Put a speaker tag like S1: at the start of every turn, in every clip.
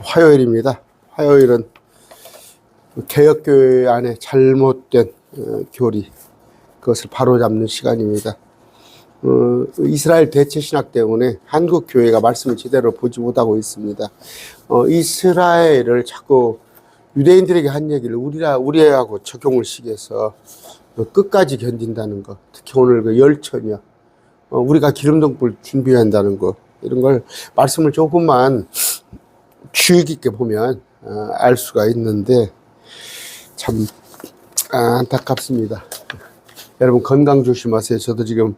S1: 화요일입니다. 화요일은 개혁교회 안에 잘못된 교리, 그것을 바로잡는 시간입니다. 이스라엘 대체신학 때문에 한국 교회가 말씀을 제대로 보지 못하고 있습니다. 이스라엘을 자꾸 유대인들에게 한 얘기를 우리하고 적용을 시켜서 끝까지 견딘다는 것, 특히 오늘 그 열처녀, 우리가 기름등불 준비한다는 것, 이런 걸 말씀을 조금만 주의 깊게 보면 알 수가 있는데 참 안타깝습니다. 여러분 건강 조심하세요. 저도 지금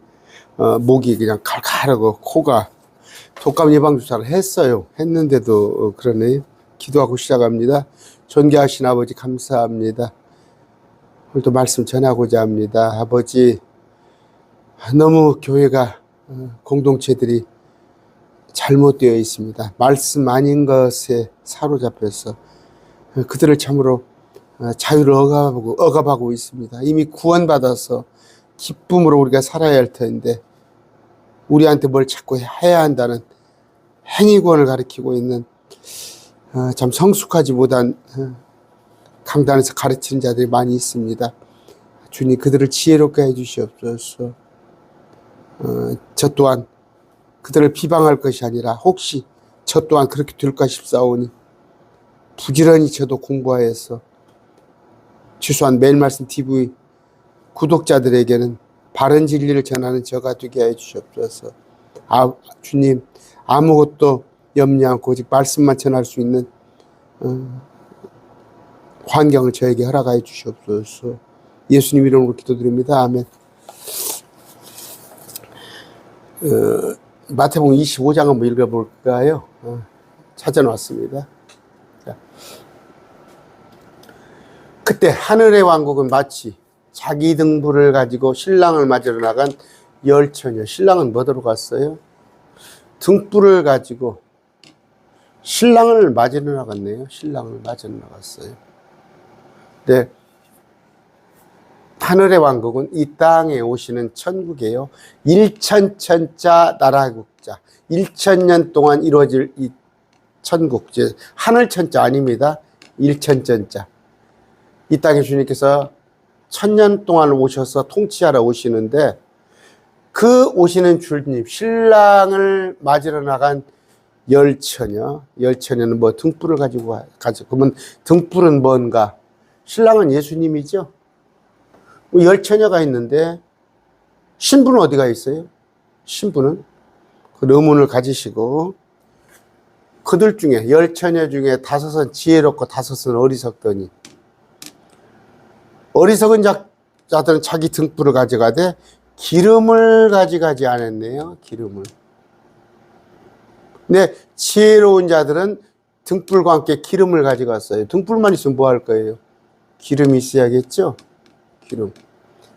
S1: 목이 그냥 칼칼하고 코가 독감 예방 주사를 했는데도 그러네요. 기도하고 시작합니다. 존귀하신 아버지 감사합니다. 오늘도 말씀 전하고자 합니다. 아버지, 너무 교회가 공동체들이 잘못되어 있습니다. 말씀 아닌 것에 사로잡혀서 그들을 참으로 자유를 억압하고 있습니다. 이미 구원받아서 기쁨으로 우리가 살아야 할 텐데 우리한테 뭘 자꾸 해야 한다는 행위권을 가리키고 있는 참 성숙하지 못한 강단에서 가르치는 자들이 많이 있습니다. 주님, 그들을 지혜롭게 해주시옵소서. 저 또한 그들을 비방할 것이 아니라 혹시 저 또한 그렇게 될까 싶사오니 부지런히 저도 공부하여서 최소한 매일 말씀 TV 구독자들에게는 바른 진리를 전하는 저가 되게 해주시옵소서. 주님, 아무것도 염려 않고 오직 말씀만 전할 수 있는 환경을 저에게 허락하여 주시옵소서. 예수님 이름으로 기도드립니다. 아멘. 마태복음 25장 한번 읽어볼까요? 찾아놨습니다. 자. 그때 하늘의 왕국은 마치 자기 등불을 가지고 신랑을 맞으러 나간 열처녀. 신랑은 뭐하러 갔어요? 등불을 가지고 신랑을 맞으러 나갔네요. 신랑을 맞으러 나갔어요. 네. 하늘의 왕국은 이 땅에 오시는 천국이에요. 일천천자 나라국자. 1000년 동안 이루어질 이 천국. 하늘천자 아닙니다. 일천천자. 이 땅에 주님께서 1000년 동안 오셔서 통치하러 오시는데 그 오시는 주님, 신랑을 맞으러 나간 열처녀. 열처녀는 뭐 등불을 가지고 그러면 등불은 뭔가? 신랑은 예수님이죠. 열처녀가 있는데 신부는 어디가 있어요? 신부는 그 의문을 가지시고 그들 중에 열처녀 중에 5은 지혜롭고 5은 어리석더니 어리석은 자들은 자기 등불을 가져가되 기름을 가져가지 않았네요. 기름을. 근데 지혜로운 자들은 등불과 함께 기름을 가져갔어요. 등불만 있으면 뭐 할 거예요? 기름이 있어야겠죠? 기름.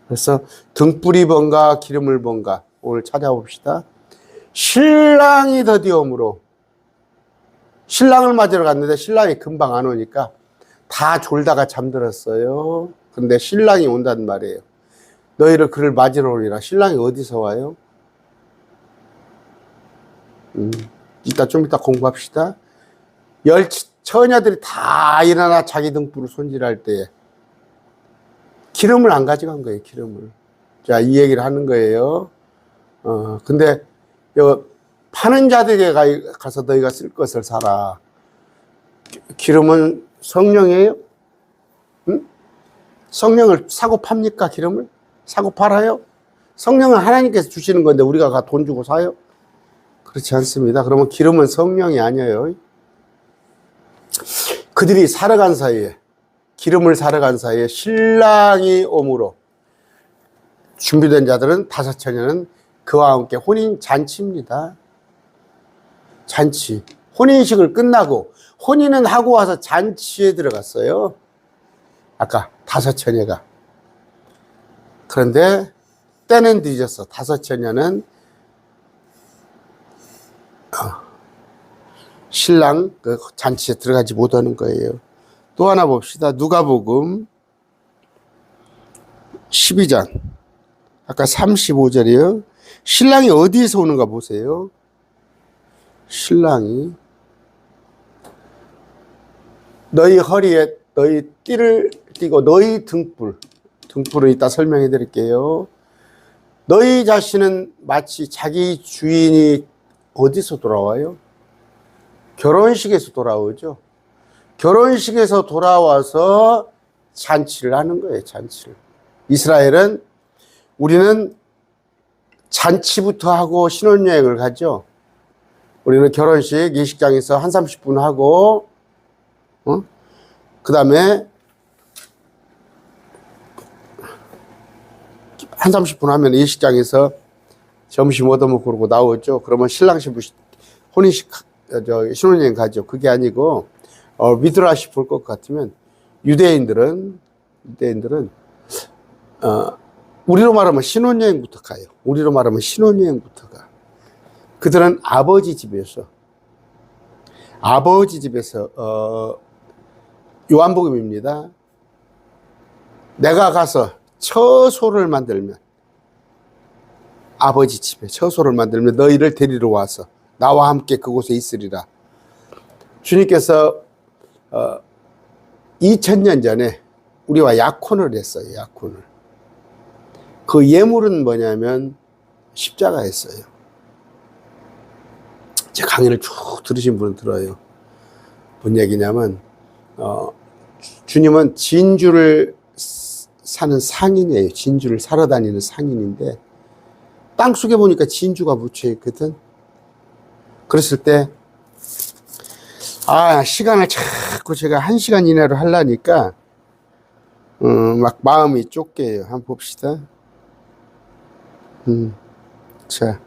S1: 그래서 등불이 뭔가 기름을 뭔가 오늘 찾아봅시다. 신랑이 더디움으로 신랑을 맞으러 갔는데 신랑이 금방 안 오니까 다 졸다가 잠들었어요. 근데 신랑이 온단 말이에요. 너희를 그를 맞으러 오리라. 신랑이 어디서 와요? 좀 이따 공부합시다. 처녀들이 다 일어나 자기 등불을 손질할 때에 기름을 안 가져간 거예요. 기름을. 자, 이 얘기를 하는 거예요. 근데 파는 자들에게 가서 너희가 쓸 것을 사라. 기름은 성령이에요? 응? 성령을 사고 팝니까? 기름을? 사고 팔아요? 성령은 하나님께서 주시는 건데 우리가 돈 주고 사요? 그렇지 않습니다. 그러면 기름은 성령이 아니에요. 그들이 살아간 사이에, 기름을 사러 간 사이에 신랑이 오므로 준비된 자들은 5처녀는 그와 함께 혼인 잔치입니다. 잔치. 혼인식을 끝나고 혼인은 하고 와서 잔치에 들어갔어요. 아까 5처녀가. 그런데 때는 늦었어. 5처녀는 신랑 그 잔치에 들어가지 못하는 거예요. 또 하나 봅시다. 누가복음 12장 아까 35절이요. 신랑이 어디에서 오는가 보세요. 신랑이 너희 허리에 너희 띠를 띠고 너희 등불은 이따 설명해 드릴게요. 너희 자신은 마치 자기 주인이 어디서 돌아와요? 결혼식에서 돌아오죠. 결혼식에서 돌아와서 잔치를 하는 거예요. 잔치를. 이스라엘은 우리는 잔치부터 하고 신혼여행을 가죠. 우리는 결혼식 예식장에서 한 30분 하고 그 다음에 한 30분 하면 예식장에서 점심 얻어먹고 그러고 나오죠. 그러면 신랑 신부 혼인식 신혼여행 가죠. 그게 아니고 미드라시 볼 것 같으면 유대인들은 우리로 말하면 신혼여행부터 가요. 우리로 말하면 신혼여행부터 가. 그들은 아버지 집에서 요한복음입니다. 내가 가서 처소를 만들면 아버지 집에 처소를 만들면 너희를 데리러 와서 나와 함께 그곳에 있으리라. 주님께서 2000년 전에 우리와 약혼을 했어요. 약혼을. 그 예물은 뭐냐면 십자가였어요. 제 강의를 쭉 들으신 분은 들어요. 뭔 얘기냐면 주님은 진주를 사는 상인이에요. 진주를 사러 다니는 상인인데 땅속에 보니까 진주가 묻혀 있거든. 그랬을 때 시간을 자꾸 제가 1시간 이내로 하려니까 막 마음이 쫓겨요. 한번 봅시다. 자,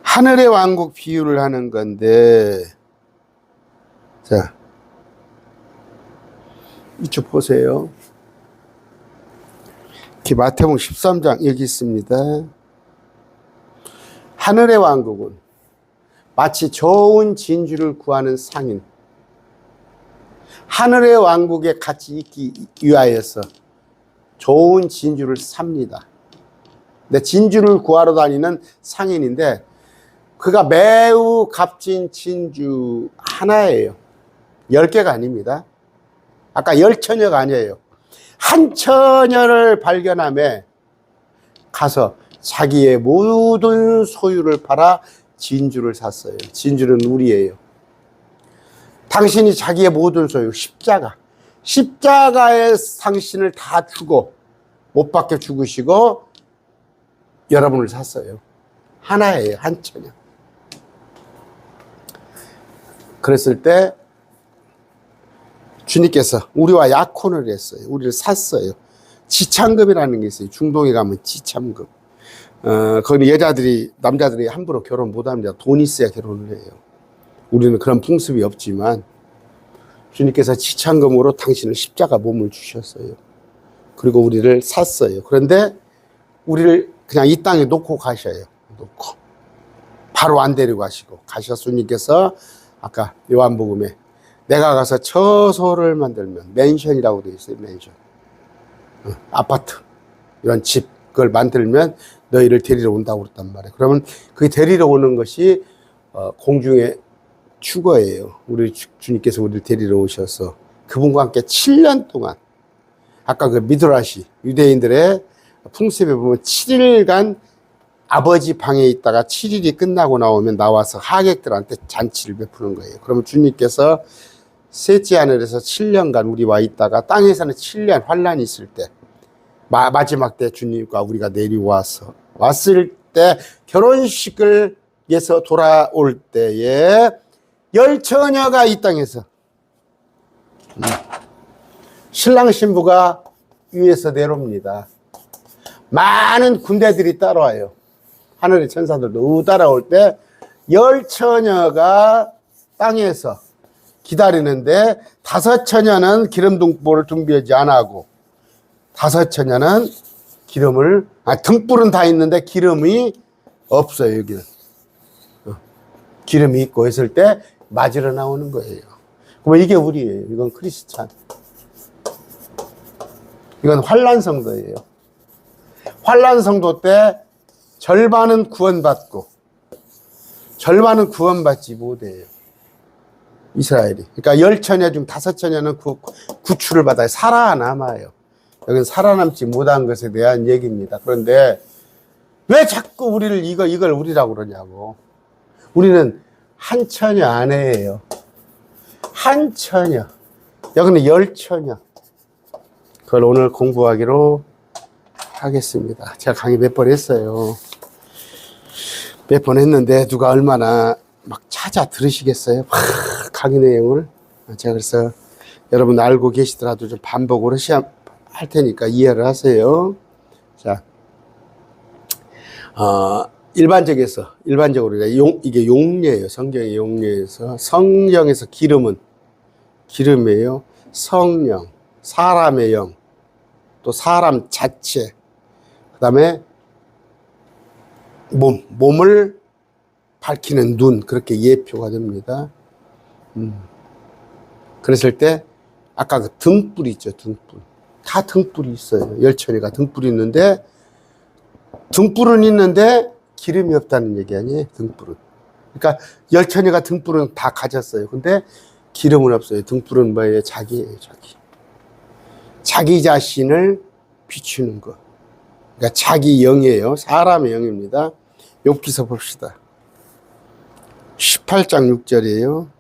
S1: 하늘의 왕국 비유를 하는 건데, 자, 이쪽 보세요. 이렇게 마태복음 13장 여기 있습니다. 하늘의 왕국은 마치 좋은 진주를 구하는 상인, 하늘의 왕국에 같이 있기 위하여서 좋은 진주를 삽니다. 근데 진주를 구하러 다니는 상인인데 그가 매우 값진 진주 하나예요. 10개가 아닙니다. 아까 10처녀가 아니에요. 한 처녀를 발견함에 가서 자기의 모든 소유를 팔아 진주를 샀어요. 진주는 우리예요. 당신이 자기의 모든 소유, 십자가에 당신을 다 주고 못 박혀 죽으시고 여러분을 샀어요. 하나예요. 한 처녀. 그랬을 때 주님께서 우리와 약혼을 했어요. 우리를 샀어요. 지참금이라는 게 있어요. 중동에 가면 지참금. 거기 남자들이 함부로 결혼 못 합니다. 돈 있어야 결혼을 해요. 우리는 그런 풍습이 없지만 주님께서 지참금으로 당신을 십자가 몸을 주셨어요. 그리고 우리를 샀어요. 그런데 우리를 그냥 이 땅에 놓고 가셔요. 놓고. 바로 안 데리고 가시고 가셔서 주님께서 아까 요한복음에 내가 가서 처소를 만들면, 맨션이라고 되어 있어요. 맨션. 아파트 이런 집 그걸 만들면 너희를 데리러 온다고 그랬단 말이에요. 그러면 그 데리러 오는 것이 공중의 추거예요. 우리 주님께서 우리를 데리러 오셔서 그분과 함께 7년 동안, 아까 그 미드라시 유대인들의 풍습에 보면 7일간 아버지 방에 있다가 7일이 끝나고 나오면 나와서 하객들한테 잔치를 베푸는 거예요. 그러면 주님께서 셋째 하늘에서 7년간 우리와 있다가 땅에서는 7년 환란이 있을 때 마지막 때 주님과 우리가 내려와서 왔을 때 결혼식을 위해서 돌아올 때에 10처녀가 이 땅에서 신랑 신부가 위에서 내려옵니다. 많은 군대들이 따라와요. 하늘의 천사들도 따라올 때 10처녀가 땅에서 기다리는데 5처녀는 기름 등불을 준비하지 안 하고 5처녀는 등불은 다 있는데 기름이 없어요. 여기는 기름이 있고 했을 때 맞으러 나오는 거예요. 그럼 이게 우리예요. 이건 크리스찬. 이건 환란성도예요. 환란성도 때 절반은 구원받고 절반은 구원받지 못해요. 이스라엘이. 그러니까 10처녀 중 5처녀는 구출을 받아요. 살아남아요. 여기는 살아남지 못한 것에 대한 얘기입니다. 그런데 왜 자꾸 우리를 이걸 우리라고 그러냐고. 우리는 한 처녀 아내예요. 한 처녀. 여기는 10처녀. 그걸 오늘 공부하기로 하겠습니다. 제가 강의 몇 번 했어요. 몇 번 했는데 누가 얼마나 막 찾아 들으시겠어요? 강의 내용을. 제가 그래서 여러분 알고 계시더라도 좀 반복으로 할 테니까 이해를 하세요. 자, 일반적으로 이게 용례예요. 성경의 용례에서. 성령에서 기름은 기름이에요. 성령, 사람의 영, 또 사람 자체, 그 다음에 몸을 밝히는 눈, 그렇게 예표가 됩니다. 그랬을 때 아까 그 등불 있죠. 등불. 다 등불이 있어요. 10처녀가 등불이 있는데, 등불은 있는데 기름이 없다는 얘기 아니에요. 등불은. 그러니까 10처녀가 등불은 다 가졌어요. 근데 기름은 없어요. 등불은 뭐예요? 자기예요. 자기 자신을 비추는 것. 그러니까 자기 영이에요. 사람의 영입니다. 욥기서 봅시다. 18장 6절이에요.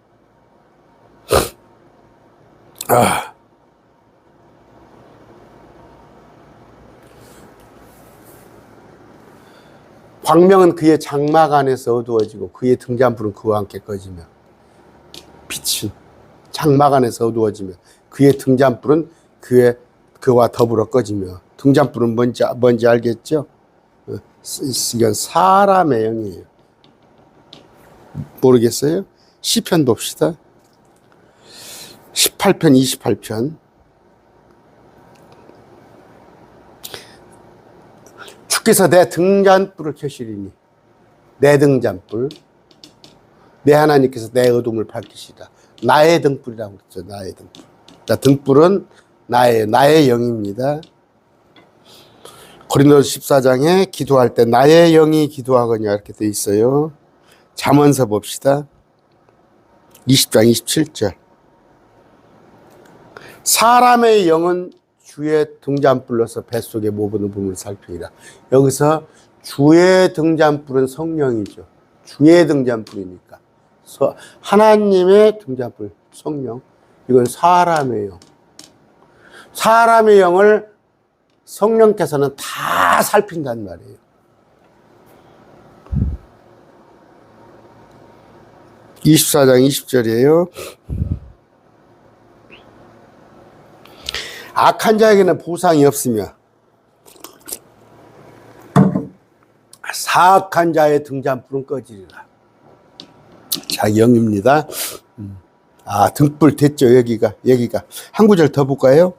S1: 광명은 그의 장막 안에서 어두워지고 그의 등잔불은 그와 함께 꺼지며. 빛은 장막 안에서 어두워지며 그의 등잔불은 그와 더불어 꺼지며. 등잔불은 뭔지 알겠죠? 이건 사람의 영이에요. 모르겠어요? 시편 봅시다. 18편 28편. 주께서 내 등잔불을 켜시리니. 내 등잔불. 내 하나님께서 내 어둠을 밝히시라. 나의 등불이라고 그랬죠. 나의 등불. 자, 등불은 나의 영입니다. 고린도서 14장에 기도할 때 나의 영이 기도하거냐 이렇게 돼 있어요. 잠언서 봅시다. 20장 27절. 사람의 영은 주의 등잔불로서 뱃속에 모든 부분을 살피리라. 여기서 주의 등잔불은 성령이죠. 주의 등잔불이니까. 하나님의 등잔불, 성령. 이건 사람의 영. 사람의 영을 성령께서는 다 살핀단 말이에요. (24장 20절이에요) 악한 자에게는 보상이 없으며 사악한 자의 등잔불은 꺼지리라. 자, 영입니다. 등불 됐죠. 여기가 한 구절 더 볼까요?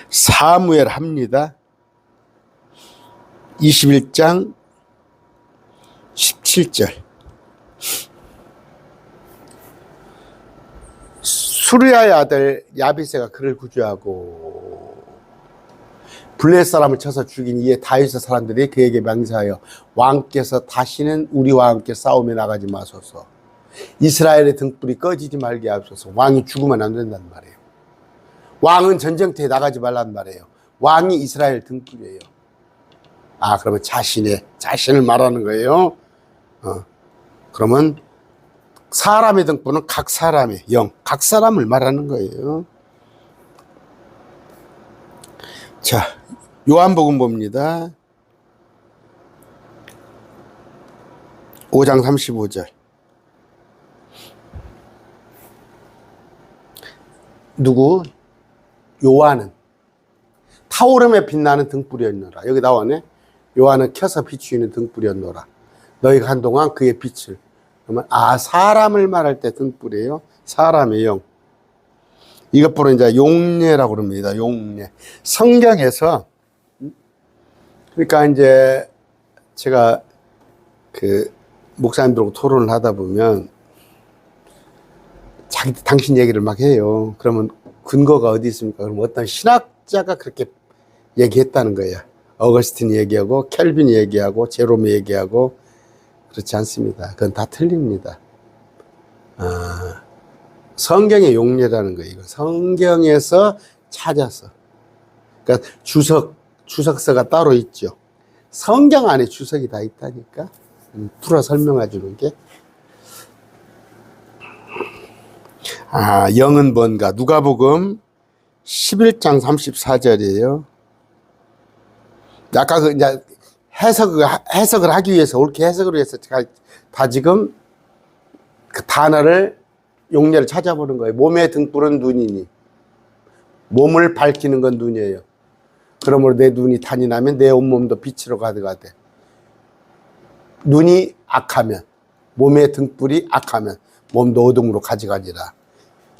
S1: 사무엘 합니다. 21장 17절. 수르야의 아들 야비새가 그를 구주하고 블레 사람을 쳐서 죽인 이에 다윗의 사람들이 그에게 맹세하여 왕께서 다시는 우리와 함께 싸움에 나가지 마소서. 이스라엘의 등불이 꺼지지 말게 하소서. 왕이 죽으면 안 된단 말이에요. 왕은 전쟁터에 나가지 말란 말이에요. 왕이 이스라엘 등불이에요. 그러면 자신을 말하는 거예요. 그러면 사람의 등불은 각 사람의 영, 각 사람을 말하는 거예요. 자, 요한복음 봅니다. 5장 35절. 요한은 타오름에 빛나는 등불이었노라. 여기 나오네. 요한은 켜서 비추이는 등불이었노라. 너희가 한동안 그의 빛을. 그러면 사람을 말할 때 등불이에요. 사람의 영. 이것보다 이제 용례라고 그럽니다. 용례. 성경에서 그러니까 이제 제가 그 목사님들하고 토론을 하다 보면 당신 얘기를 막 해요. 그러면 근거가 어디 있습니까? 그럼 어떤 신학자가 그렇게 얘기했다는 거예요. 어거스틴이 얘기하고 켈빈이 얘기하고 제롬이 얘기하고. 그렇지 않습니다. 그건 다 틀립니다. 성경의 용례라는 거예요. 이거 성경에서 찾아서. 그러니까 주석서가 따로 있죠. 성경 안에 주석이 다 있다니까. 풀어 설명해 주는 게. 영은 뭔가? 누가복음 11장 34절이에요. 아까 그 이제 해석을 하기 위해서, 옳게 해석을 위해서 제가 다 지금 그 단어를, 용례를 찾아보는 거예요. 몸의 등불은 눈이니. 몸을 밝히는 건 눈이에요. 그러므로 내 눈이 단이 나면 내 온몸도 빛으로 가득하되. 눈이 악하면, 몸의 등불이 악하면 몸도 어둠으로 가져가니라.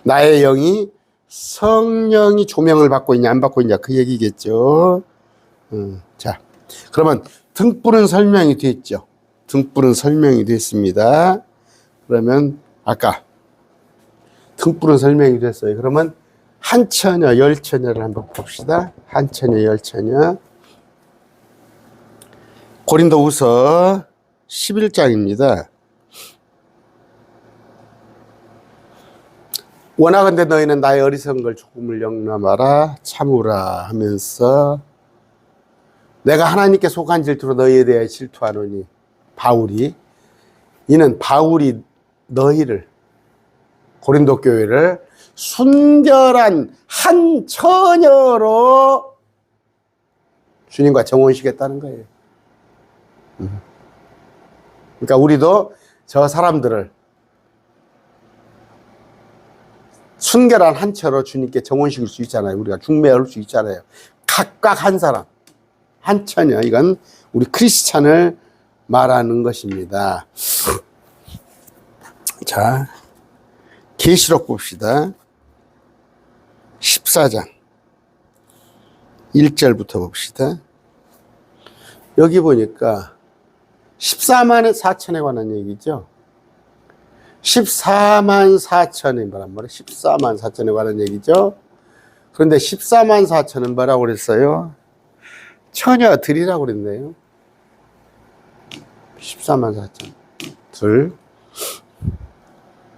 S1: 나의 영이, 성령이 조명을 받고 있냐 안 받고 있냐 그 얘기겠죠. 자, 그러면 등불은 설명이 됐죠. 등불은 설명이 됐습니다. 그러면 아까 등불은 설명이 됐어요. 그러면 한처녀, 열처녀를 한번 봅시다. 한처녀, 열처녀. 고린도후서 11장입니다. 원하건대 너희는 나의 어리석은 걸 조금을 영감하라 참으라 하면서, 내가 하나님께 속한 질투로 너희에 대해 질투하노니, 이는 바울이 너희를, 고린도 교회를 순결한 한 처녀로 주님과 정혼시켰다는 거예요. 그러니까 우리도 저 사람들을 순결한 한 처로 주님께 정혼시킬 수 있잖아요. 우리가 중매할 수 있잖아요. 각각 한 사람, 한 처녀. 이건 우리 크리스찬을 말하는 것입니다. 자, 계시록 봅시다. 14장 1절부터 봅시다. 여기 보니까 14만 4천에 관한 얘기죠. 14만 4천이 뭐란 말이에요? 14만 4천에 관한 얘기죠. 그런데 14만 4천은 뭐라고 그랬어요? 처녀들이라고 그랬네요. 14만 4천. 둘.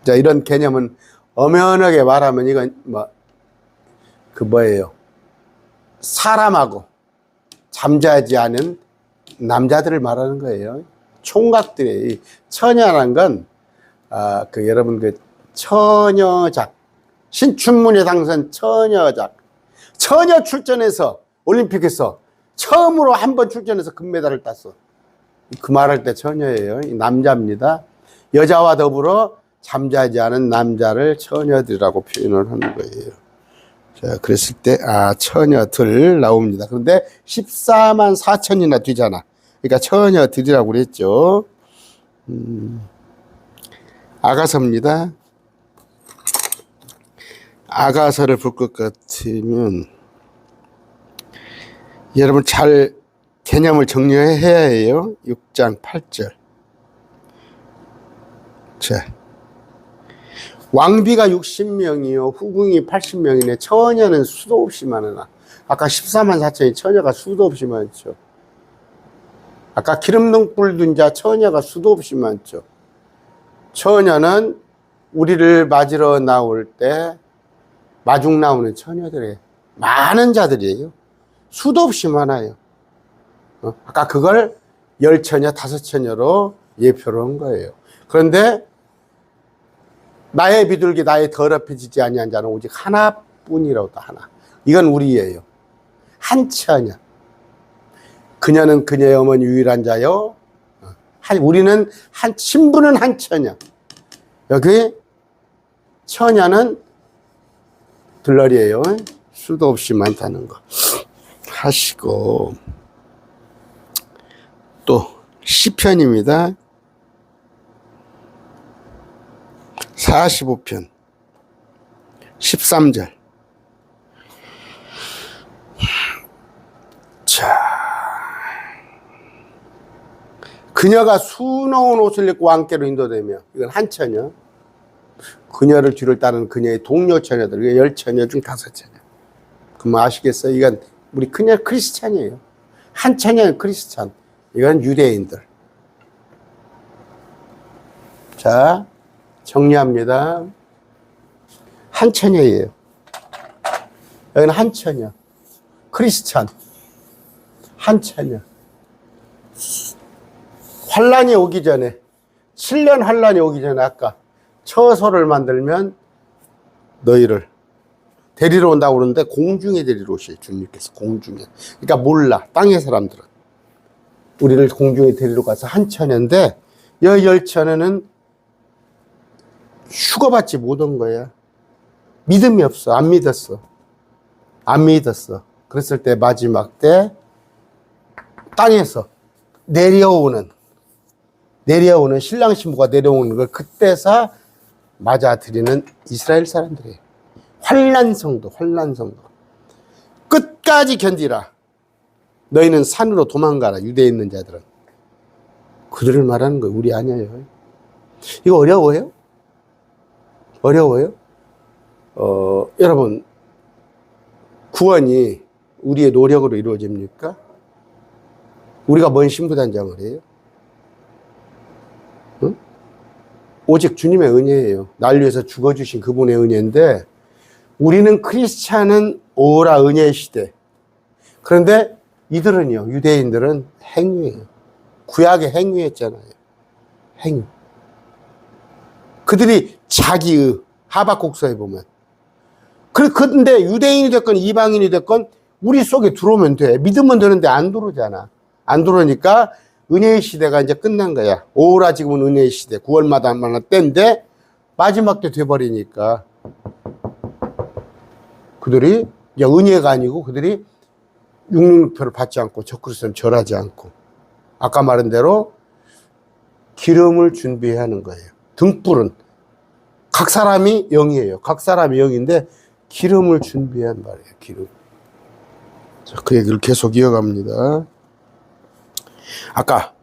S1: 자, 이런 개념은 엄연하게 말하면 이건 뭐예요? 사람하고 잠자지 않은 남자들을 말하는 거예요. 총각들이. 처녀라는 건 여러분 처녀작, 신춘문예 당선 처녀작, 처녀 출전해서 올림픽에서 처음으로 한 번 출전해서 금메달을 땄어. 그 말할 때 처녀예요. 남자입니다. 여자와 더불어 잠자지 않은 남자를 처녀들이라고 표현을 하는 거예요. 자, 그랬을 때 처녀들 나옵니다. 그런데 14만 4천이나 되잖아. 그러니까 처녀들이라고 그랬죠. 아가서입니다. 아가서를 볼 것 같으면 여러분 잘 개념을 정리해야 해요. 6장 8절. 자, 왕비가 60명이요 후궁이 80명이네. 처녀는 수도 없이 많으나. 아까 14만 4천이 처녀가 수도 없이 많죠. 아까 기름등불 둔 자 처녀가 수도 없이 많죠. 처녀는 우리를 맞으러 나올 때 마중 나오는 처녀들의 많은 자들이에요. 수도 없이 많아요. 아까 그걸 10처녀, 5처녀로 예표로 한 거예요. 그런데 나의 비둘기 나의 더럽혀지지 아니한 자는 오직 하나뿐이라고. 하나. 이건 우리예요. 한 처녀. 그녀는 그녀의 어머니 유일한 자요. 우리는 신부는 한 처녀. 여기 처녀는 들러리예요. 수도 없이 많다는 거 하시고, 또 시편입니다. 45편 13절. 자, 그녀가 수놓은 옷을 입고 왕께로 인도되며, 이건 한 처녀. 그녀를 뒤를 따르는 그녀의 동료 처녀들, 10처녀 중 5처녀. 그럼 아시겠어요? 이건 우리 그냥 크리스찬이에요. 한 처녀는 크리스찬, 이건 유대인들. 자, 정리합니다. 한처녀예요. 여기는 한처녀. 크리스찬. 한처녀. 환란이 오기 전에, 7년 환란이 오기 전에 아까 처소를 만들면 너희를 데리러 온다고 그러는데 공중에 데리러 오셔요. 주님께서 공중에. 그러니까 몰라. 땅의 사람들은. 우리를 공중에 데리러 가서 한처녀인데 이 열처녀는 휴거받지 못한 거야. 믿음이 없어. 안 믿었어. 안 믿었어. 그랬을 때 마지막 때 땅에서 내려오는 신랑 신부가 내려오는 걸 그때서 맞아들이는 이스라엘 사람들이에요. 환난성도. 끝까지 견디라. 너희는 산으로 도망가라. 유대에 있는 자들은. 그들을 말하는 거예요. 우리 아니에요. 이거 어려워요? 여러분, 구원이 우리의 노력으로 이루어집니까? 우리가 뭔 신부단장을 해요? 응? 오직 주님의 은혜예요. 날 위해서 죽어주신 그분의 은혜인데, 우리는 크리스찬은 오라 은혜의 시대. 그런데 이들은요, 유대인들은 행위예요. 구약에 행위했잖아요. 행위. 그들이 자기의, 하박국서에 보면. 그런데 유대인이 됐건 이방인이 됐건 우리 속에 들어오면 돼. 믿으면 되는데 안 들어오잖아. 안 들어오니까 은혜의 시대가 이제 끝난 거야. 오라 지금은 은혜의 시대. 9월마다 만날 때인데 마지막 때 돼버리니까 그들이 이제 은혜가 아니고 그들이 육륜표를 받지 않고 적그리스도는 절하지 않고 아까 말한 대로 기름을 준비해야 하는 거예요. 등불은 각 사람이 영이에요. 각 사람이 영인데 기름을 준비한 말이에요. 기름. 자, 그 얘기를 계속 이어갑니다. 아까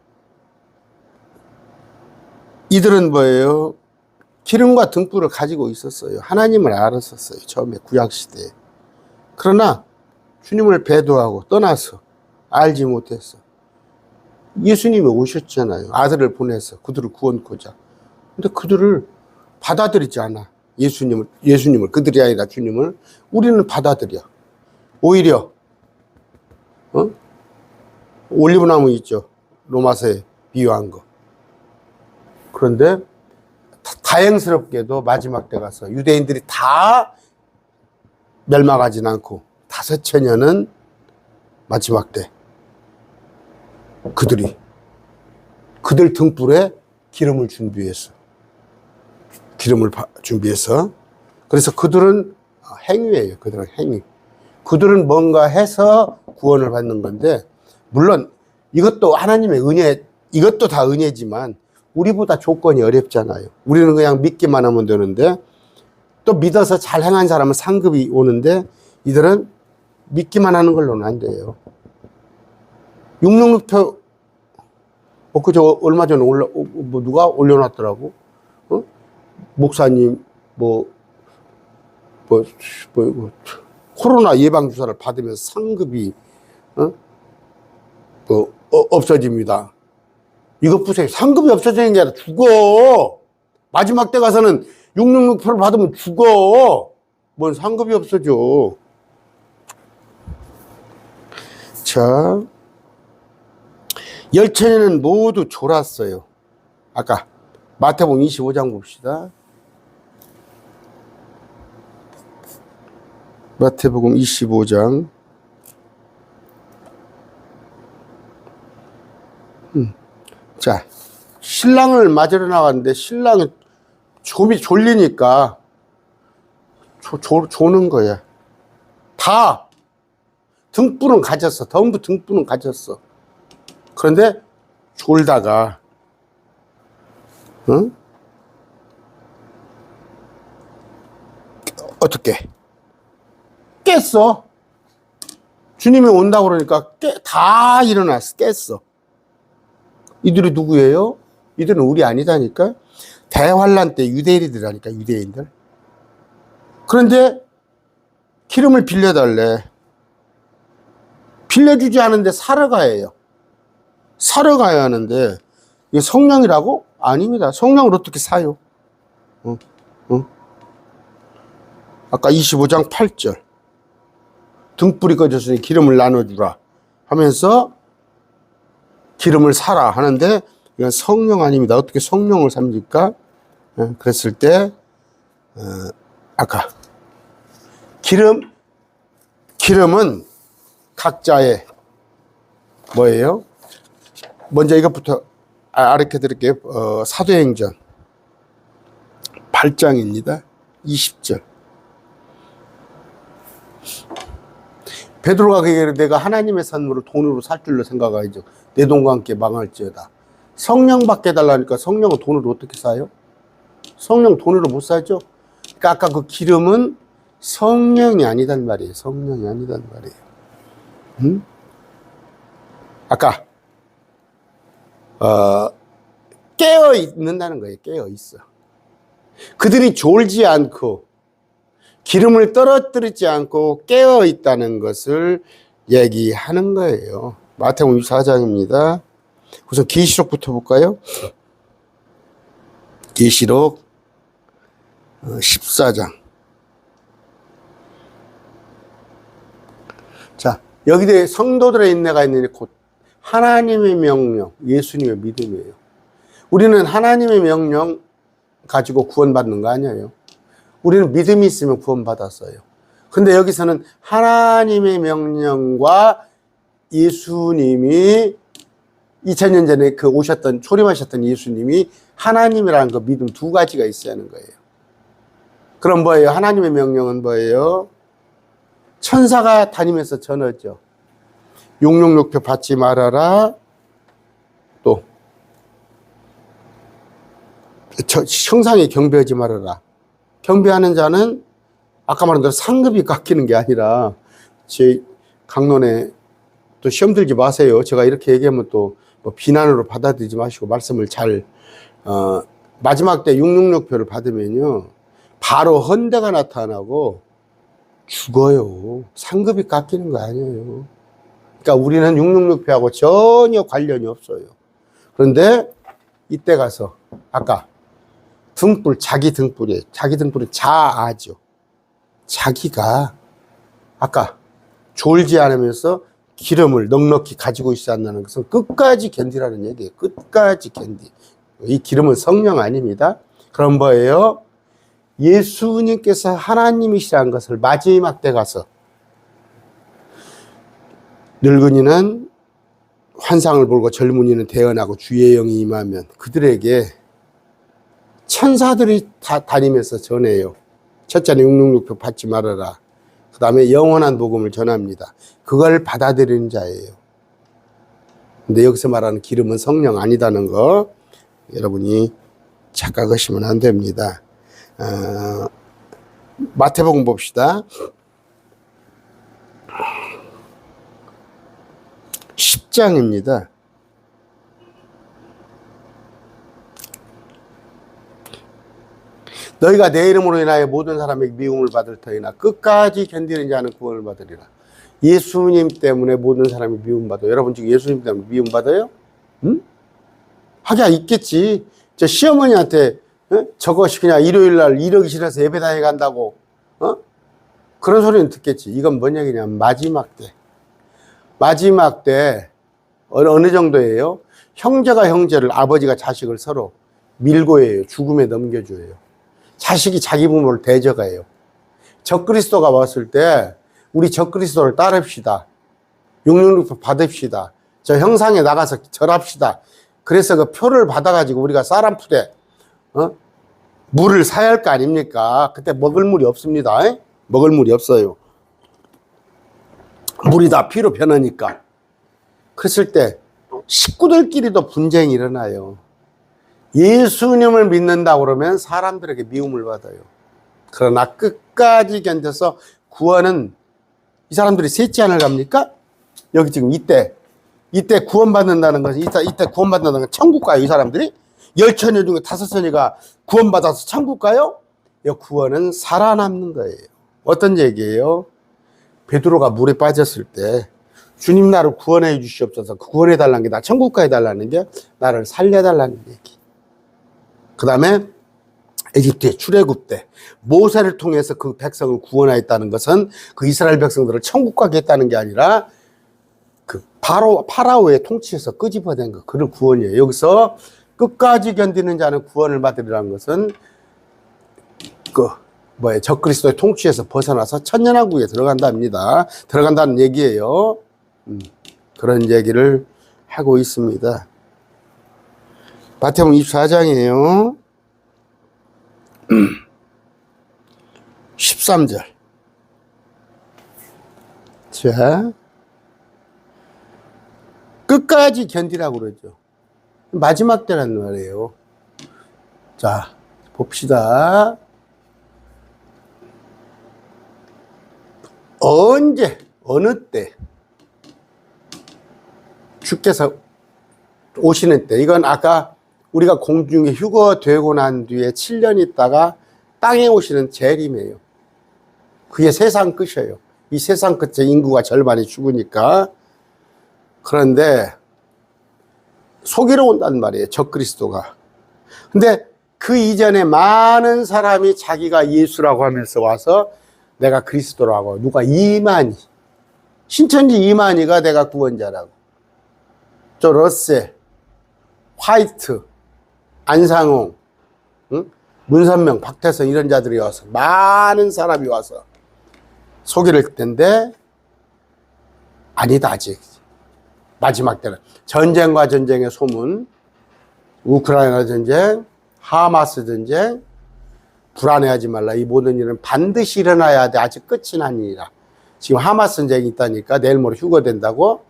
S1: 이들은 뭐예요? 기름과 등불을 가지고 있었어요. 하나님을 알았었어요. 처음에 구약시대에. 그러나 주님을 배도하고 떠나서 알지 못했어. 예수님이 오셨잖아요. 아들을 보내서 그들을 구원코자. 근데 그들을 받아들이지 않아. 예수님을 그들이 아니라 주님을 우리는 받아들여. 오히려 올리브나무 있죠. 로마서에 비유한 거. 그런데 다행스럽게도 마지막 때 가서 유대인들이 다 멸망하진 않고 5천년은 마지막 때 그들 등불에 기름을 준비해서 그래서 그들은 행위예요. 그들은 행위. 그들은 뭔가 해서 구원을 받는 건데 물론 이것도 하나님의 은혜, 이것도 다 은혜지만 우리보다 조건이 어렵잖아요. 우리는 그냥 믿기만 하면 되는데 또 믿어서 잘 행한 사람은 상급이 오는데 이들은 믿기만 하는 걸로는 안 돼요. 666표 그저 얼마 전에 누가 올려놨더라고. 목사님 코로나 예방 주사를 받으면 상급이 없어집니다. 이것 보세요. 상급이 없어지는 게 아니라 죽어. 마지막 때 가서는 666표를 받으면 죽어. 뭔 상급이 없어져. 자, 열처녀는 모두 졸았어요. 아까 마태복음 25장 봅시다. 마태복음 25장. 자, 신랑을 맞으러 나갔는데 신랑이 졸리니까 조는 거야. 다 등불은 가졌어. 전부 등불은 가졌어. 그런데 졸다가 어떻게 깼어. 주님이 온다고 그러니까 다 일어났어. 깼어. 이들이 누구예요? 이들은 우리 아니다니까. 대환란 때 유대인이라니까. 유대인들. 그런데 기름을 빌려달래. 빌려주지 않은데 사러 가요. 사러 가야 하는데 이게 성령이라고? 아닙니다. 성령을 어떻게 사요? 아까 25장 8절. 등불이 꺼졌으니 기름을 나눠주라 하면서 기름을 사라 하는데 이건 성령 아닙니다. 어떻게 성령을 삽니까? 그랬을 때 아까 기름은 각자의 뭐예요? 먼저 이것부터 알려 드릴게요. 사도행전 8장입니다. 20절. 베드로가 그에게 내가 하나님의 선물을 돈으로 살 줄로 생각하죠. 내 돈과 함께 망할지어다. 성령 받게 달라니까 성령은 돈으로 어떻게 사요? 성령 돈으로 못 사죠. 그러니까 아까 그 기름은 성령이 아니단 말이에요. 성령이 아니단 말이에요. 아까 깨어 있는다는 거예요. 깨어 있어. 그들이 졸지 않고 기름을 떨어뜨리지 않고 깨어 있다는 것을 얘기하는 거예요. 마태복음 24장입니다. 우선 계시록부터 볼까요? 계시록 14장. 자, 여기에 성도들의 인내가 있느니 곧 하나님의 명령, 예수님의 믿음이에요. 우리는 하나님의 명령 가지고 구원받는 거 아니에요. 우리는 믿음이 있으면 구원받았어요. 근데 여기서는 하나님의 명령과 예수님이 2000년 전에 초림하셨던 예수님이 하나님이라는 그 믿음 두 가지가 있어야 하는 거예요. 그럼 뭐예요? 하나님의 명령은 뭐예요? 천사가 다니면서 전하죠. 용용욕표 받지 말아라. 또 형상에 경배하지 말아라. 경배하는 자는 아까 말한 대로 상급이 깎이는 게 아니라 제 강론에 또 시험 들지 마세요. 제가 이렇게 얘기하면 또 뭐 비난으로 받아들이지 마시고 말씀을 잘 마지막 때 666표를 받으면요 바로 헌대가 나타나고 죽어요. 상급이 깎이는 거 아니에요. 그러니까 우리는 666표하고 전혀 관련이 없어요. 그런데 이때 가서 아까 자기 등불이 자아죠. 자기가 아까 졸지 않으면서 기름을 넉넉히 가지고 있지 않는 것은 끝까지 견디라는 얘기예요. 끝까지 견디. 이 기름은 성령 아닙니다. 그럼 뭐예요? 예수님께서 하나님이시라는 것을 마지막 때 가서 늙은이는 환상을 보고 젊은이는 대언하고 주의 영이 임하면 그들에게 천사들이 다 다니면서 전해요. 첫째는 666표 받지 말아라. 그 다음에 영원한 복음을 전합니다. 그걸 받아들이는 자예요. 근데 여기서 말하는 기름은 성령 아니다는 거 여러분이 착각하시면 안 됩니다. 마태복음 봅시다. 10장입니다. 너희가 내 이름으로 인하여 모든 사람에게 미움을 받을 터이나 끝까지 견디는 자는 구원을 받으리라. 예수님 때문에 모든 사람이 미움받아요. 여러분 지금 예수님 때문에 미움받아요? 응? 하기야 있겠지. 저 시어머니한테 저것이 그냥 일요일날 이러기 싫어서 예배당에 간다고 그런 소리는 듣겠지. 이건 뭔 얘기냐면 마지막 때 어느 정도예요? 형제가 형제를, 아버지가 자식을 서로 밀고 해요. 죽음에 넘겨줘요. 자식이 자기 부모를 대적해요. 적그리스도가 왔을 때 우리 적그리스도를 따릅시다. 666표 받읍시다. 저 형상에 나가서 절합시다. 그래서 그 표를 받아가지고 우리가 쌀한푸대 물을 사야 할 거 아닙니까? 그때 먹을 물이 없습니다. 먹을 물이 없어요. 물이 다 피로 변하니까. 그랬을 때 식구들끼리도 분쟁이 일어나요. 예수님을 믿는다고 그러면 사람들에게 미움을 받아요. 그러나 끝까지 견뎌서 구원은 이 사람들이 셋째 하늘 갑니까? 여기 지금 이때 구원받는다는 것은 이때 구원받는다는 건 천국 가요. 이 사람들이 10처녀 중에 5처녀가 구원받아서 천국 가요? 이 구원은 살아남는 거예요. 어떤 얘기예요? 베드로가 물에 빠졌을 때 주님 나를 구원해 주시옵소서. 구원해 달라는 게 나 천국 가해 달라는 게 나를 살려 달라는 얘기. 그 다음에 에집트의 출애굽 때 모세를 통해서 그 백성을 구원하였다는 것은 그 이스라엘 백성들을 천국 가게 했다는 게 아니라 그 파라오의 통치에서 끄집어낸 거, 그를 구원이에요. 여기서 끝까지 견디는 자는 구원을 받으리라는 것은 적그리스도의 통치에서 벗어나서 천년왕국에 들어간다는 얘기예요. 그런 얘기를 하고 있습니다. 마태복음 24장이에요. 13절. 자, 끝까지 견디라고 그러죠. 마지막 때라는 말이에요. 자, 봅시다. 언제, 어느 때 주께서 오시는 때, 이건 아까 우리가 공중에 휴거되고 난 뒤에 7년 있다가 땅에 오시는 재림이에요. 그게 세상 끝이에요. 이 세상 끝에 인구가 절반이 죽으니까. 그런데 속이러 온단 말이에요, 적그리스도가. 근데 그 이전에 많은 사람이 자기가 예수라고 하면서 와서 내가 그리스도라고, 누가 이만희, 신천지 이만희가 내가 구원자라고, 저 러셀, 화이트, 안상홍, 응? 문선명, 박태선 이런 자들이 와서, 많은 사람이 와서 속이를 텐데 아니다. 아직 마지막 때는 전쟁과 전쟁의 소문, 우크라이나 전쟁, 하마스 전쟁, 불안해하지 말라. 이 모든 일은 반드시 일어나야 돼. 아직 끝이 아니라. 지금 하마스 전쟁이 있다니까 내일 모레 휴거된다고.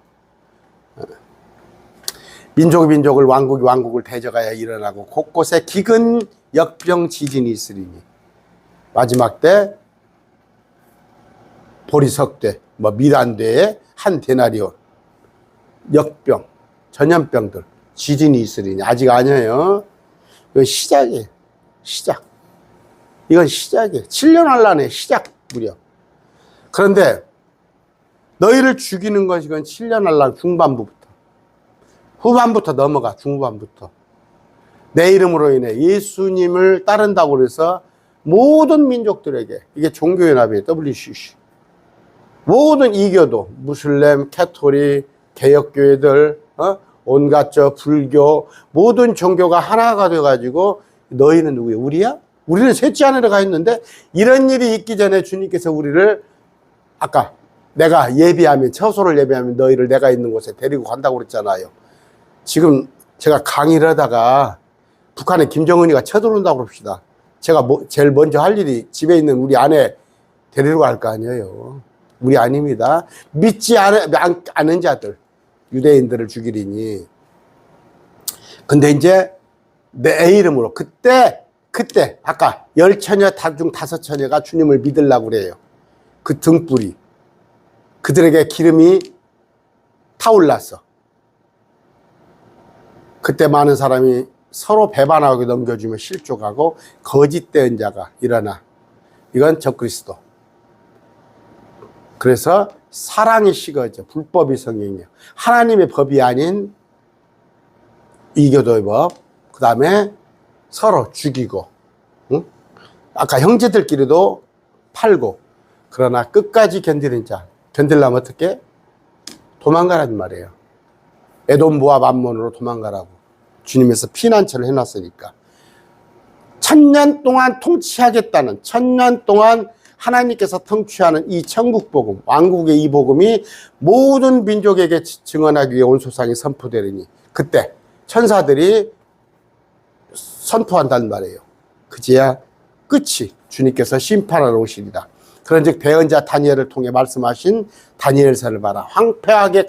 S1: 민족을 왕국이 왕국을 대적하여 일어나고 곳곳에 기근 역병 지진이 있으리니 마지막 때 보리석대 미란대에 한 데나리온 역병 전염병들 지진이 있으리니 아직 아니에요. 이건 시작이에요. 시작. 이건 시작이에요. 7년 할라네. 시작 무렵. 그런데 너희를 죽이는 것이 이건 7년 할라 중반부부터. 후반부터 넘어가. 중반부터. 내 이름으로 인해 예수님을 따른다고 해서 모든 민족들에게, 이게 종교연합이에요. WCC. 모든 이교도, 무슬림, 캐토릭, 개혁교회들, 온갖 불교, 모든 종교가 하나가 돼가지고 너희는 누구예요? 우리야? 우리는 셋째 하늘에 가 있는데 이런 일이 있기 전에 주님께서 우리를 아까 내가 예비하면, 처소를 예비하면 너희를 내가 있는 곳에 데리고 간다고 그랬잖아요. 지금 제가 강의를 하다가 북한에 김정은이가 쳐들어온다고 그럽시다. 제가 제일 먼저 할 일이 집에 있는 우리 아내 데리러 갈 거 아니에요. 우리 아닙니다. 믿지 않은 자들, 유대인들을 죽이리니. 근데 이제 내 이름으로 그때 아까 10처녀 중 5처녀가 주님을 믿으려고 그래요. 그 등불이 그들에게 기름이 타올랐어. 그때 많은 사람이 서로 배반하고 넘겨주며 실족하고 거짓된 자가 일어나. 이건 적그리스도. 그래서 사랑이 식어져. 불법이 성행이에요. 하나님의 법이 아닌 이교도의 법. 그 다음에 서로 죽이고, 응? 아까 형제들끼리도 팔고. 그러나 끝까지 견디는 자. 견디려면 어떻게? 도망가라는 말이에요. 에돔 모압 암몬으로 도망가라고. 주님께서 피난처를 해놨으니까. 1000년 동안 통치하겠다는, 1000년 동안 하나님께서 통치하는 이 천국복음, 왕국의 이 복음이 모든 민족에게 증언하기 위해 온 소상이 선포되리니 그때 천사들이 선포한다는 말이에요. 그제야 끝이 주님께서 심판하러 오시리라. 그런즉 대언자 다니엘을 통해 말씀하신 다니엘서를 봐라. 황폐하게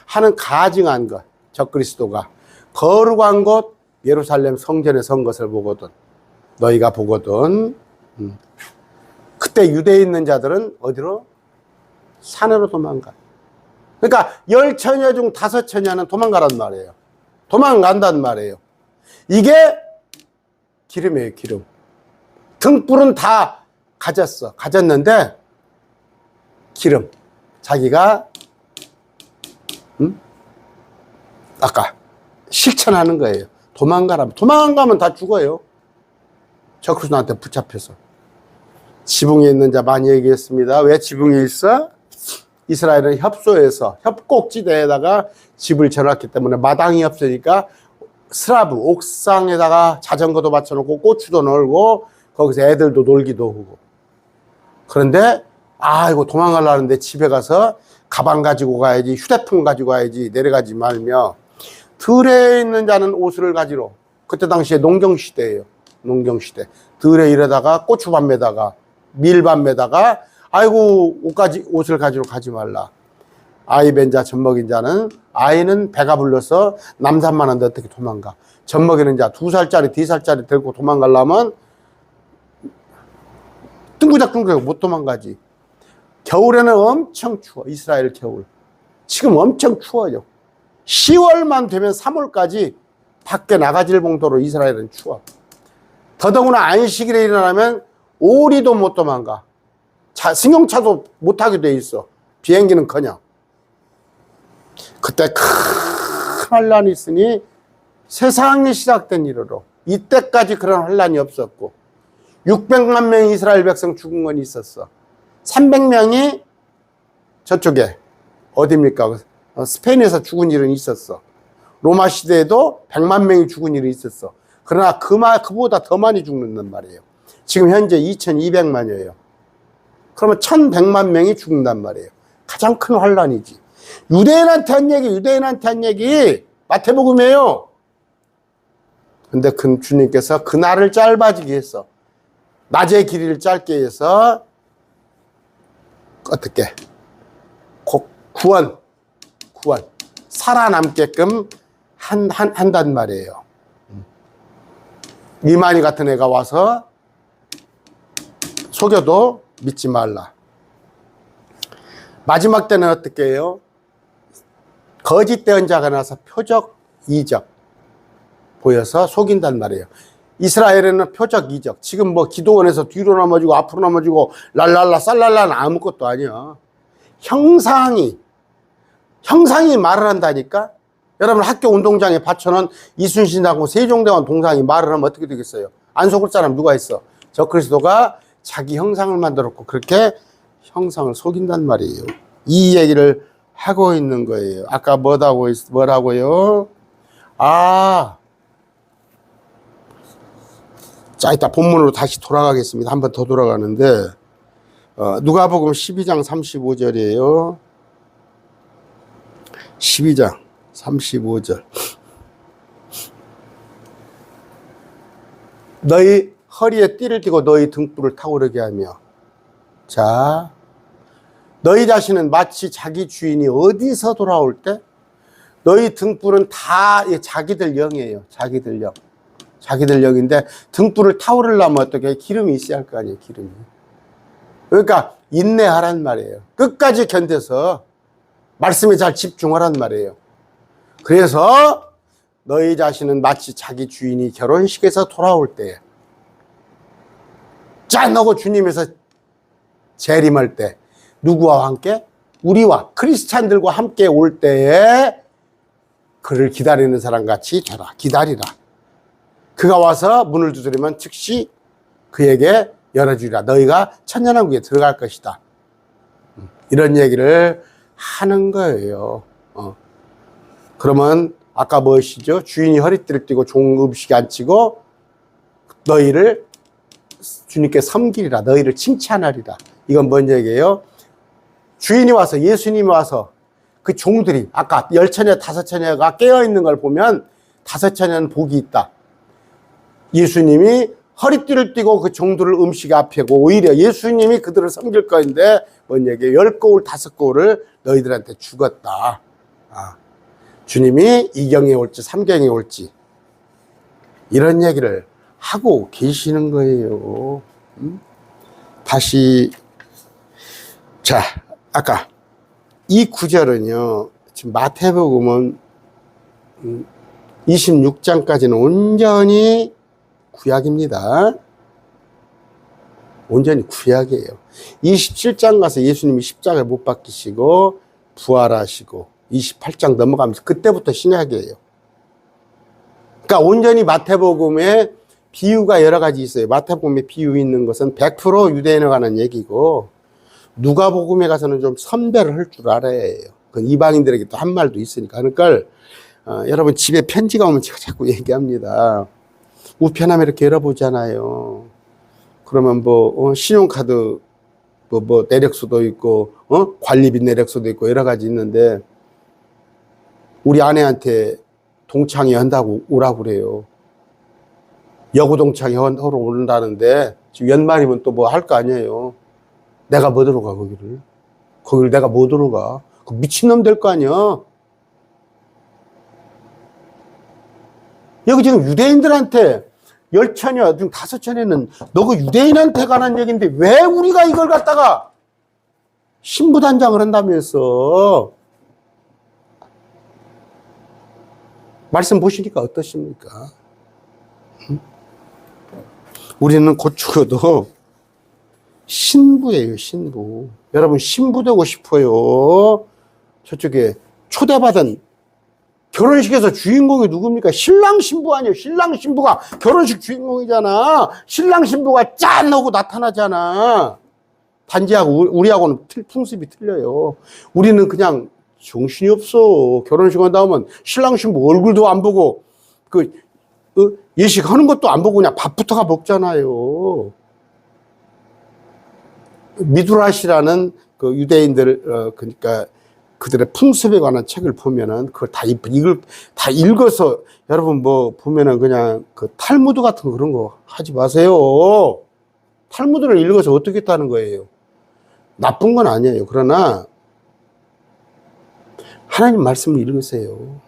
S1: 하는 가증한 것, 적그리스도가 거룩한 곳 예루살렘 성전에 선 것을 보거든. 너희가 보거든. 그때 유대에 있는 자들은 어디로? 산으로 도망가. 그러니까 10처녀 중 5처녀는 도망가란 말이에요. 도망간단 말이에요. 이게 기름이에요, 기름. 등불은 다 가졌는데 기름. 자기가 아까 실천하는 거예요. 도망가면 다 죽어요. 적그리스도한테 붙잡혀서. 지붕에 있는 자 많이 얘기했습니다. 왜 지붕에 있어? 이스라엘은 협소해서 협곡지대에다가 집을 지어놨기 때문에 마당이 없으니까 스라브, 옥상에다가 자전거도 받쳐놓고 고추도 널고 거기서 애들도 놀기도 하고. 그런데 이거 도망가려는데 집에 가서 가방 가지고 가야지, 휴대폰 가지고 가야지 내려가지 말며 들에 있는 자는 옷을 가지러. 그때 당시에 농경시대예요. 농경시대. 들에 이러다가 고추밭매다가 밀밭매다가 아이고 옷을 가지러 가지 말라. 아이 뵌 자, 젖먹인 자는, 아이는 배가 불러서 남산만 한데 어떻게 도망가. 젖먹이는 자, 2살짜리, 4살짜리 데리고 도망가려면 뜬구작뜬구작 못 도망가지. 겨울에는 엄청 추워. 이스라엘 겨울. 지금 엄청 추워요. 10월만 되면 3월까지 밖에 나가질 정도로 이스라엘은 추워. 더더구나 안식일에 일어나면 오리도 못 도망가. 승용차도 못 타게 돼 있어. 비행기는커녕. 그때 큰 환란이 있으니 세상이 시작된 이래로 이때까지 그런 환란이 없었고 600만 명의 이스라엘 백성 죽은 건 있었어. 300명이 저쪽에 어디입니까? 스페인에서 죽은 일은 있었어. 로마 시대에도 100만 명이 죽은 일이 있었어. 그러나 그보다 더 많이 죽는단 말이에요. 지금 현재 2200만이에요. 그러면 1100만 명이 죽는단 말이에요. 가장 큰 환란이지. 유대인한테 한 얘기 마태복음이에요. 근데 그 주님께서 그 날을 짧아지게 했어. 낮의 길이를 짧게 해서 어떻게 구원 살아남게끔 한단 말이에요. 이만희 같은 애가 와서 속여도 믿지 말라. 마지막 때는 어떻게 해요? 거짓 대언자가 나서 표적, 이적 보여서 속인단 말이에요. 이스라엘에는 표적, 이적. 지금 뭐 기도원에서 뒤로 넘어지고 앞으로 넘어지고 랄랄라 쌀랄라는 아무것도 아니야. 형상이 말을 한다니까. 여러분 학교 운동장에 받쳐놓은 이순신하고 세종대왕 동상이 말을 하면 어떻게 되겠어요? 안 속을 사람 누가 있어? 적그리스도가 자기 형상을 만들었고 그렇게 형상을 속인단 말이에요. 이 얘기를 하고 있는 거예요. 아까 뭐라고요? 자, 이따 본문으로 다시 돌아가겠습니다. 한 번 더 돌아가는데, 누가복음 12장 35절이에요. 12장 35절. 너희 허리에 띠를 띠고 너희 등불을 타오르게 하며, 자, 너희 자신은 마치 자기 주인이 어디서 돌아올 때 너희 등불은 다 자기들 영이에요. 자기들 영. 자기들 영인데 등불을 타오르려면 어떻게 기름이 있어야 할 거 아니에요. 기름이. 그러니까 인내하란 말이에요. 끝까지 견뎌서 말씀에 잘 집중하란 말이에요. 그래서 너희 자신은 마치 자기 주인이 결혼식에서 돌아올 때 짠 하고 주님에서 재림할 때 누구와 함께? 우리와 크리스찬들과 함께 올 때에 그를 기다리는 사람같이 되라. 기다리라. 그가 와서 문을 두드리면 즉시 그에게 열어주리라. 너희가 천년왕국에 들어갈 것이다. 이런 얘기를 하는 거예요. 그러면 아까 무엇이죠? 주인이 허리띠를 띠고 종 음식에 앉히고 너희를 주님께 섬기리라. 너희를 칭찬하리라. 이건 뭔 얘기예요? 주인이 와서 예수님이 와서 그 종들이 아까 10처녀 5처녀가 깨어있는 걸 보면 5처녀는 복이 있다. 예수님이 허리띠를 띠고 그 종들을 음식 앞에고 오히려 예수님이 그들을 섬길 거인데 뭔 얘기예요? 10거울 5거울을 너희들한테 죽었다. 주님이 2경에 올지 3경에 올지 이런 얘기를 하고 계시는 거예요. 다시 자, 아까 이 구절은요, 지금 마태복음은 26장까지는 온전히 구약입니다. 온전히 구약이에요. 27장 가서 예수님이 십자가에 못 박히시고 부활하시고 28장 넘어가면서 그때부터 신약이에요. 그러니까 온전히 마태복음의 비유가 여러 가지 있어요. 마태복음에 비유 있는 것은 100% 유대인에 관한 얘기고, 누가복음에 가서는 좀 선별을 할 줄 알아야 해요. 그 이방인들에게 또 한 말도 있으니까. 그러니까 여러분 집에 편지가 오면 제가 자꾸 얘기합니다. 우편함에 이렇게 열어보잖아요. 그러면 신용카드 내력서도 있고, 관리비 내력서도 있고 여러 가지 있는데, 우리 아내한테 동창회 한다고 오라고 그래요. 여고 동창회 하러 온다는데 지금 연말이면 또 뭐 할 거 아니에요. 내가 뭐 들어가 거기를 내가 뭐 들어가. 그 미친놈 될 거 아니야. 여기 지금 유대인들한테 10처녀 중 5처녀는 너그 유대인한테 관한 얘기인데 왜 우리가 이걸 갖다가 신부단장을 한다면서. 말씀 보시니까 어떠십니까? 우리는 곧 죽어도 신부예요, 신부. 여러분, 신부 되고 싶어요. 저쪽에 초대받은 결혼식에서 주인공이 누굽니까? 신랑 신부 아니에요. 신랑 신부가 결혼식 주인공이잖아. 신랑 신부가 짠 하고 나타나잖아. 단지하고 우리하고는 풍습이 틀려요. 우리는 그냥 정신이 없어. 결혼식 한다 하면 신랑 신부 얼굴도 안 보고 예식하는 것도 안 보고 그냥 밥부터가 먹잖아요. 미드라시라는 그 유대인들 그러니까 그들의 풍습에 관한 책을 보면은 그걸 다 읽어서 여러분 보면은 그냥 그 탈무드 같은 그런 거 하지 마세요. 탈무드를 읽어서 어떻게 했다는 거예요? 나쁜 건 아니에요. 그러나 하나님 말씀을 읽으세요.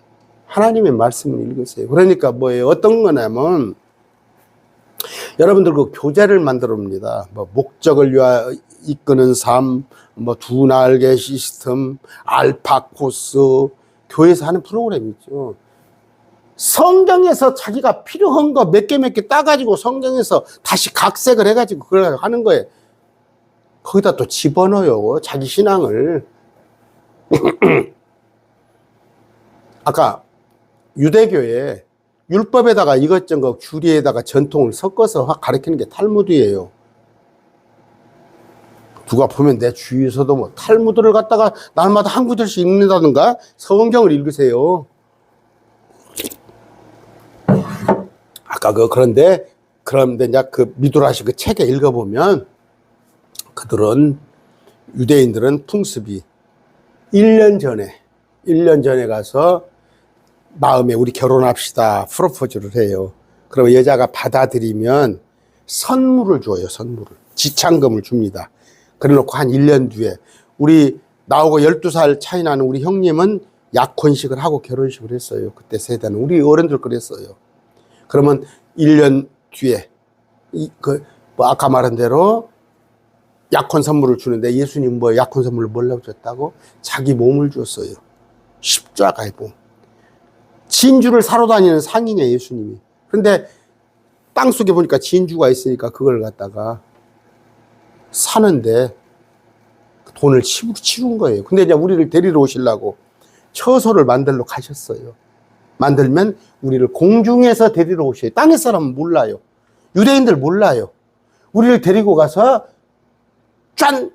S1: 하나님의 말씀을 읽으세요. 그러니까 뭐예요? 어떤 거냐면 여러분들 그 교재를 만들어 옵니다. 목적을 위하여 이끄는 삶, 두 날개 시스템, 알파 코스, 교회에서 하는 프로그램이 있죠. 성경에서 자기가 필요한 거 몇 개 따가지고 성경에서 다시 각색을 해가지고 그걸 하는 거예요. 거기다 또 집어넣어요. 자기 신앙을. 아까 유대교에 율법에다가 이것저것 규리에다가 전통을 섞어서 가르치는 게 탈무드예요. 누가 보면 내 주위에서도 탈무드를 갖다가 날마다 한 구절씩 읽는다든가 성경을 읽으세요. 아까 그런데 이제 그 미드라시 그 책에 읽어보면 유대인들은 풍습이 1년 전에 가서 마음에 우리 결혼합시다 프로포즈를 해요. 그러면 여자가 받아들이면 선물을 줘요. 지참금을 줍니다. 그래놓고 한 1년 뒤에 우리 나하고 12살 차이 나는 우리 형님은 약혼식을 하고 결혼식을 했어요. 그때 세대는 우리 어른들 그랬어요. 그러면 1년 뒤에 아까 말한 대로 약혼 선물을 주는데 예수님 약혼 선물을 뭐라고 줬다고? 자기 몸을 줬어요. 십자가의 몸. 진주를 사러 다니는 상인이에요, 예수님이. 그런데 땅속에 보니까 진주가 있으니까 그걸 갖다가 사는데 돈을 치룬 거예요. 근데 이제 우리를 데리러 오시려고 처소를 만들러 가셨어요. 만들면 우리를 공중에서 데리러 오셔요. 땅의 사람은 몰라요. 유대인들 몰라요. 우리를 데리고 가서 짠!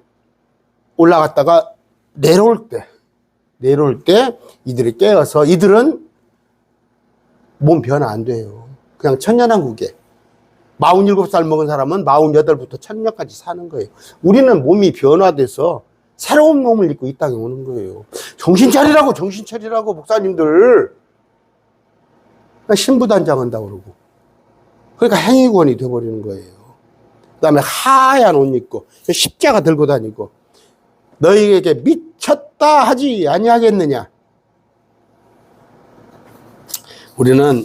S1: 올라갔다가 내려올 때 이들이 깨어서 이들은 몸 변화 안 돼요. 그냥 천년왕국에 47살 먹은 사람은 48부터 천년까지 사는 거예요. 우리는 몸이 변화돼서 새로운 몸을 입고 이 땅에 오는 거예요. 정신 차리라고 목사님들. 신부단장 한다고 그러고. 그러니까 행위권이 돼버리는 거예요. 그 다음에 하얀 옷 입고 십자가 들고 다니고 너희에게 미쳤다 하지 아니하겠느냐. 우리는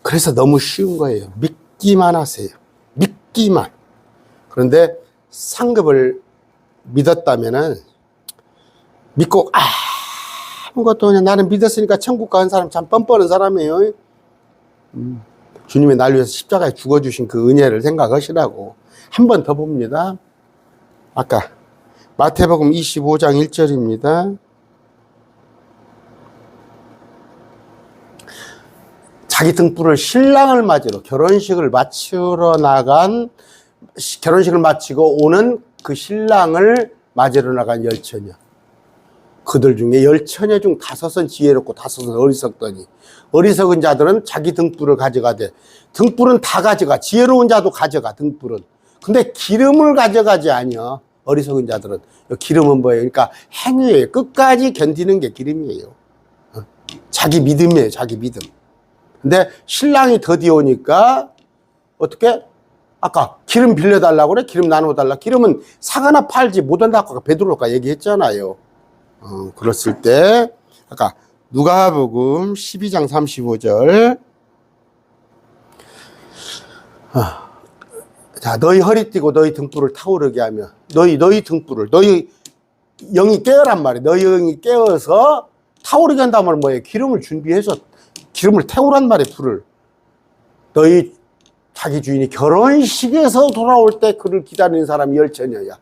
S1: 그래서 너무 쉬운 거예요. 믿기만 하세요. 믿기만. 그런데 상급을 믿었다면은 믿고 아무것도 그냥 나는 믿었으니까 천국 가는 사람 참 뻔뻔한 사람이에요. 주님의 날 위해서 십자가에 죽어주신 그 은혜를 생각하시라고. 한 번 더 봅니다. 아까 마태복음 25장 1절입니다. 자기 등불을 신랑을 맞으러 결혼식을 마치고 오는 그 신랑을 맞으러 나간 열처녀. 그들 중에 열처녀 중 5은 지혜롭고 5은 어리석더니 어리석은 자들은 자기 등불을 가져가되 등불은 다 가져가. 지혜로운 자도 가져가 등불은. 근데 기름을 가져가지 아니야. 어리석은 자들은. 기름은 뭐예요? 그러니까 행위예요. 끝까지 견디는 게 기름이에요. 자기 믿음이에요. 자기 믿음. 근데 신랑이 더디 오니까 어떻게? 아까 기름 빌려달라고 그래? 기름 나눠달라. 기름은 사거나 팔지 못한다고 아까 베드로가 얘기했잖아요. 그랬을 때 아까 누가복음 12장 35절 자, 너희 허리띠고 너희 등불을 타오르게 하며 너희 등불을 너희 영이 깨어란 말이에요. 너희 영이 깨어서 타오르게 한다면 뭐예요? 기름을 준비해서 기름을 태우란 말이에요. 불을. 너희 자기 주인이 결혼식에서 돌아올 때 그를 기다리는 사람이 열처녀야.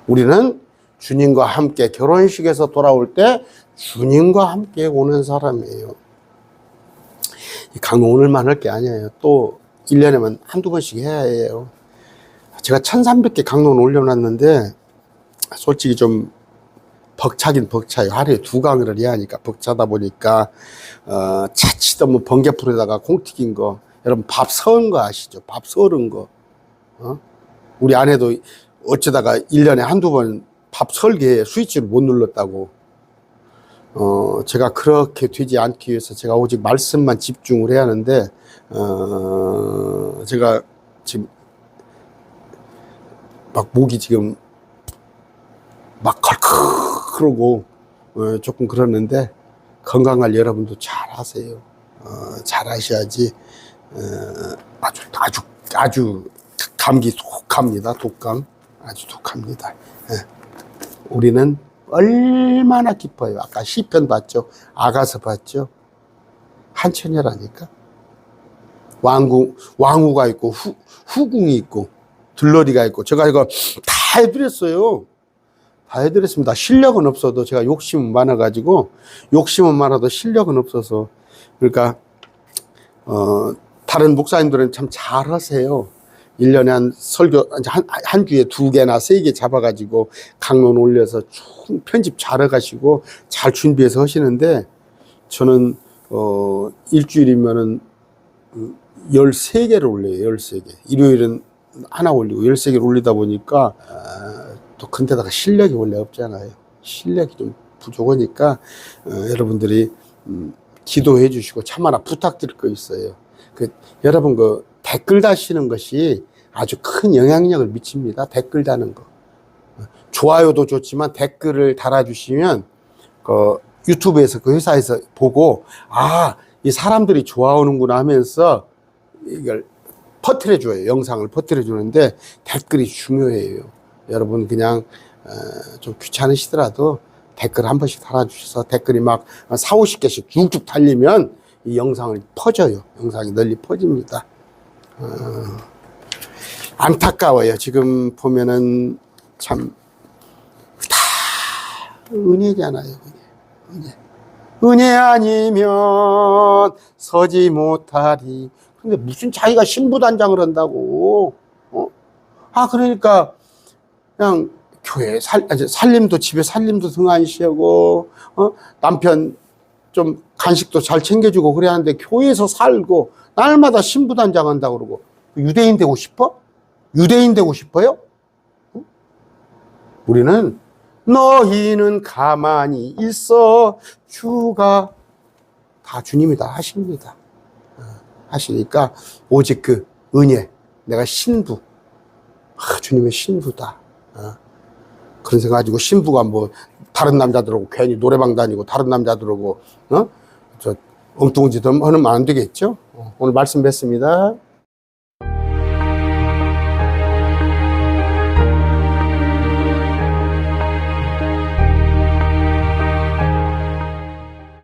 S1: 우리는 주님과 함께 결혼식에서 돌아올 때 주님과 함께 오는 사람이에요. 이 강론 오늘만 할 게 아니에요. 또 1년에만 한두 번씩 해야 해요. 제가 1300개 강론 올려놨는데 솔직히 좀 벅차긴 벅차요. 하루에 2강의를 해야 하니까 벅차다 보니까 차치도 뭐 번개풀에다가 콩 튀긴 거 여러분 밥 서은 거 아시죠? 밥 서른 거 우리 아내도 어쩌다가 1년에 한두 번 밥 설계에 스위치를 못 눌렀다고 제가 그렇게 되지 않기 위해서 제가 오직 말씀만 집중을 해야 하는데 제가 지금 막 목이 지금 막 컬컬하고 조금 그러는데 건강할 여러분도 잘 하세요. 잘 하셔야지 아주 감기 독합니다. 독감 아주 독합니다. 우리는 얼마나 기뻐요. 아까 시편 봤죠? 아가서 봤죠? 한처녀라니까. 왕후가 있고 후궁이 있고 들러리가 있고 제가 이거 다 해드렸어요. 다 해드렸습니다. 실력은 없어도 제가 욕심은 많아가지고 욕심은 많아도 실력은 없어서 그러니까 다른 목사님들은 참 잘하세요. 1년에 한 설교 한 주에 2개나 3개 잡아가지고 강론 올려서 쭉 편집 잘해가시고 잘 준비해서 하시는데 저는 일주일이면은 13개를 올려요. 13개. 일요일은 하나 올리고 13개를 올리다 보니까 또 근데다가 실력이 원래 없잖아요. 실력이 좀 부족하니까 여러분들이 기도해 주시고 참 하나 부탁드릴 거 있어요. 여러분 그 댓글 다시는 것이 아주 큰 영향력을 미칩니다. 댓글 다는 거. 좋아요도 좋지만 댓글을 달아주시면 그 유튜브에서 그 회사에서 보고 이 사람들이 좋아하는구나 하면서 이걸 퍼뜨려 줘요. 영상을 퍼뜨려 주는데 댓글이 중요해요. 여러분 그냥 좀 귀찮으시더라도 댓글 한 번씩 달아주셔서 댓글이 막 4, 50개씩 쭉쭉 달리면 이 영상을 퍼져요. 영상이 널리 퍼집니다. 안타까워요. 지금 보면은 참 다 은혜잖아요. 은혜 아니면 서지 못하리. 근데 무슨 자기가 신부단장을 한다고? 그러니까 그냥 교회 살림도 집에 살림도 등한시하고 남편 좀 간식도 잘 챙겨주고 그래야 하는데 교회에서 살고 날마다 신부단장 한다고 그러고 유대인 되고 싶어? 유대인 되고 싶어요? 우리는 너희는 가만히 있어 주가 다 주님이 다 하십니다. 하시니까 오직 그 은혜 내가 신부 주님의 신부다. 그런 생각 가지고 신부가 뭐 다른 남자들하고 괜히 노래방 다니고 다른 남자들하고 저 엉뚱한 짓 하면 안 되겠죠. 오늘 말씀 뵙습니다.